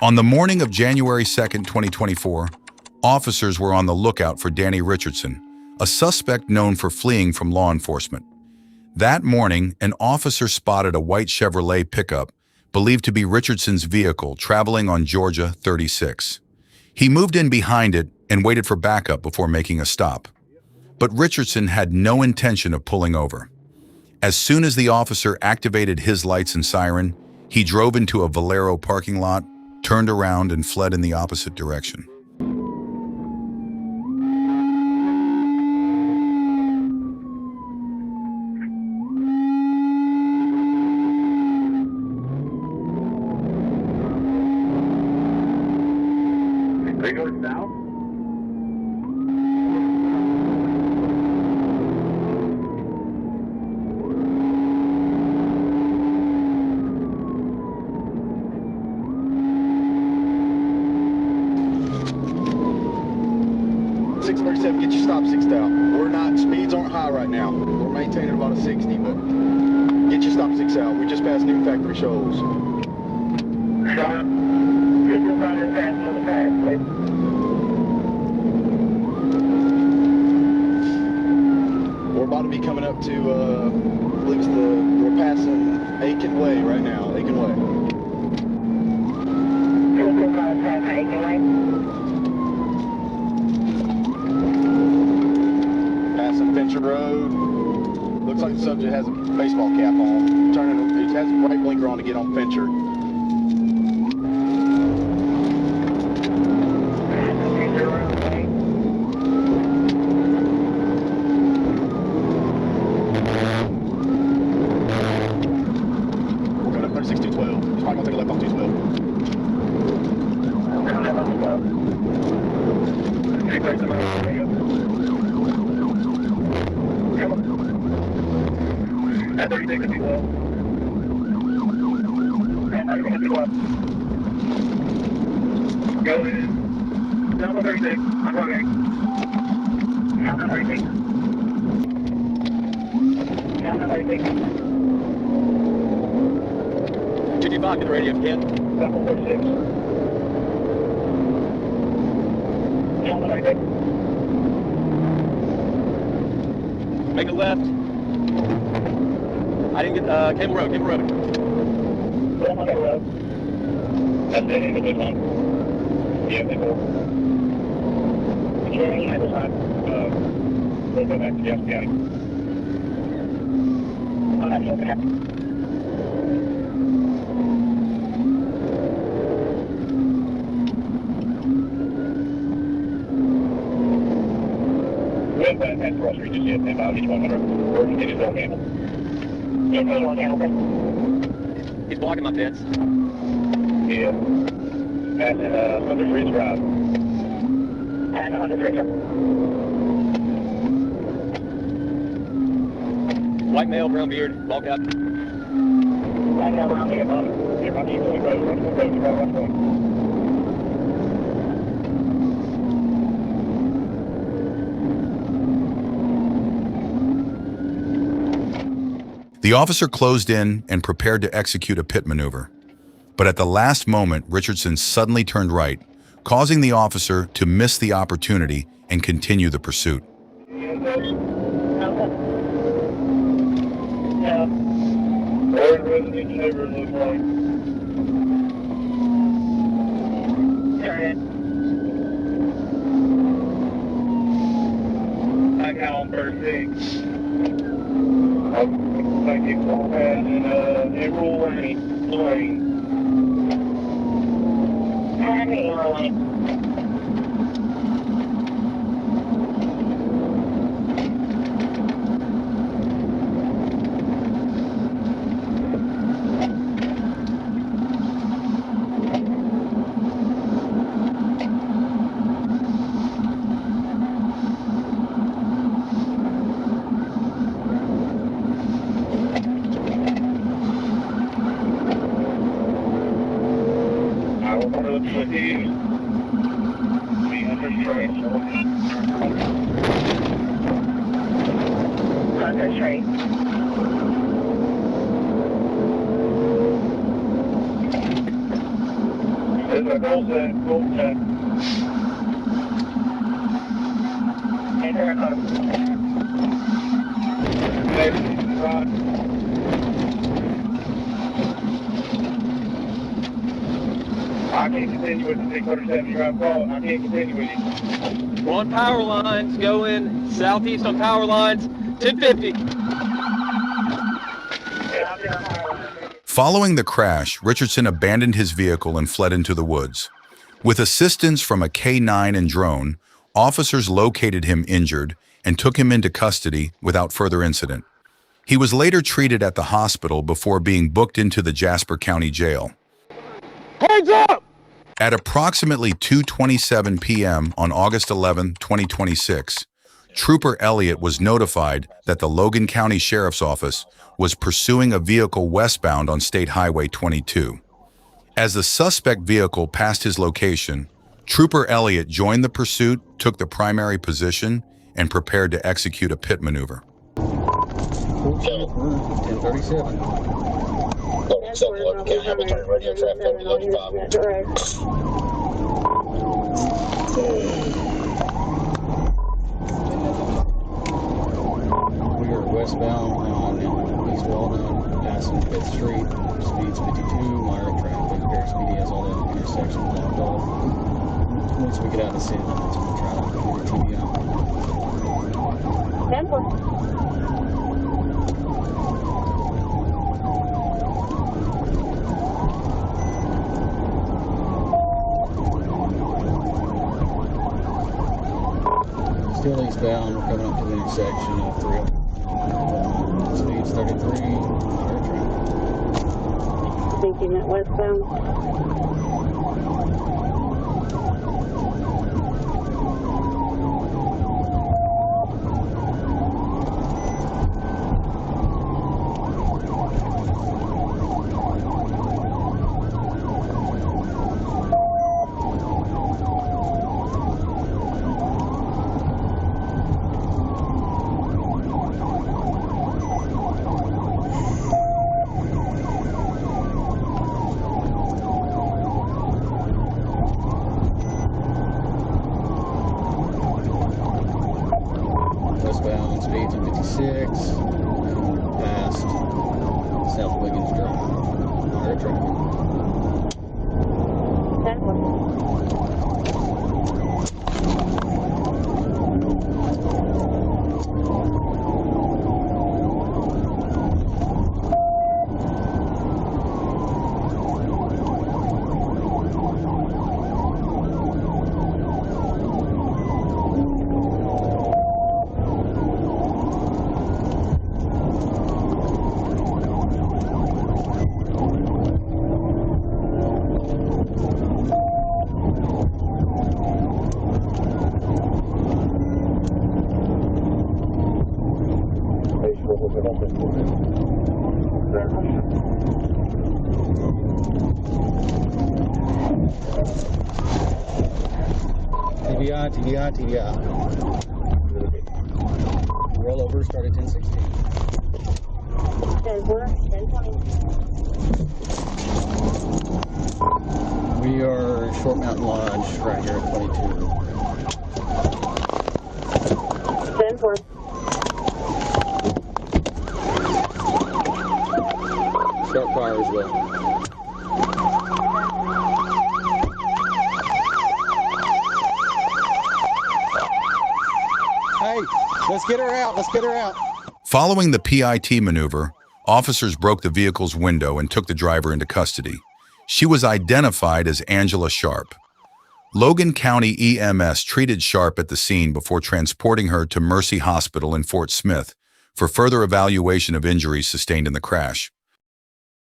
On the morning of January 2nd, 2024, officers were on the lookout for Danny Richardson, a suspect known for fleeing from law enforcement. That morning, an officer spotted a white Chevrolet pickup, believed to be Richardson's vehicle, traveling on Georgia 36. He moved in behind it and waited for backup before making a stop. But Richardson had no intention of pulling over. As soon as the officer activated his lights and siren, he drove into a Valero parking lot, turned around, and fled in the opposite direction. They go south? Get your stop 60 out. We're not, speeds aren't high right now. We're maintaining about a 60, but get your stop 6 out. We just passed new factory shows. Stop. Get your rider fast on the path, please. We're about to be coming up to, I believe it's we're passing Aiken Way right now, Aiken Way. Get your rider fast on Aiken Way. Fincher Road. Looks like the subject has a baseball cap on. Turning, it has a bright blinker on to get on Fincher. We're going up 36-212. He's probably going to take a left on 212. At 36 and 12. And 36 and 12. Go in. Down to 36. I'm running. Down to 36. Down to 36. 55, get the radio, Ken. Down to 36. Down to 36. Make a left. I didn't get, Cable Road. Down on the road. That's it, in the good one. Yeah, they go. Turning either side. We'll go back to Jeff County. Oh, that's okay. Well, that's cross street just yet, and about each 100. Or it is all handled. Yes, anyone can open. He's blocking my pits. Yeah. At 100 Ridge Drive. At 100 Ridge Drive. White male, brown beard, ball cap. White male, brown beard, ball cap. You're on the road, road. The officer closed in and prepared to execute a pit maneuver. But at the last moment, Richardson suddenly turned right, causing the officer to miss the opportunity and continue the pursuit. I got on 36. Like it's all bad and April Lane. a goal set. And there I can't continue with the 670 round call. I can't continue with you. On power lines, go in southeast on power lines, 1050. Following the crash, Richardson abandoned his vehicle and fled into the woods. With assistance from a K-9 and drone, officers located him injured and took him into custody without further incident. He was later treated at the hospital before being booked into the Jasper County Jail. Hands up! At approximately 2:27 p.m. on August 11, 2026, Trooper Elliott was notified that the Logan County Sheriff's Office was pursuing a vehicle westbound on State Highway 22. As the suspect vehicle passed his location, Trooper Elliott joined the pursuit, took the primary position, and prepared to execute a pit maneuver. 1037. Logan South, Logan County, Hamilton, radio traffic over Logan 5. We are westbound on East Walnut, passing 5th Street, speeds 52, moderate traffic, very speedy, has all the intersections blocked off. Once we get out of the city limits, we'll try to get the TV out. 10-4. Still eastbound, we're coming up to the intersection of 301. Speeds 33, moderate traffic. Thinking that westbound. Westbound speeds of 56, past South Wiggins Drive, moderate traffic. 10. TDI. Rollover start at 1016. 10-20. We are Short Mountain Lodge right here at 22. 10-4. Start fire as well. Hey, let's get her out. Following the PIT maneuver, officers broke the vehicle's window and took the driver into custody. She was identified as Angela Sharp. Logan County EMS treated Sharp at the scene before transporting her to Mercy Hospital in Fort Smith for further evaluation of injuries sustained in the crash.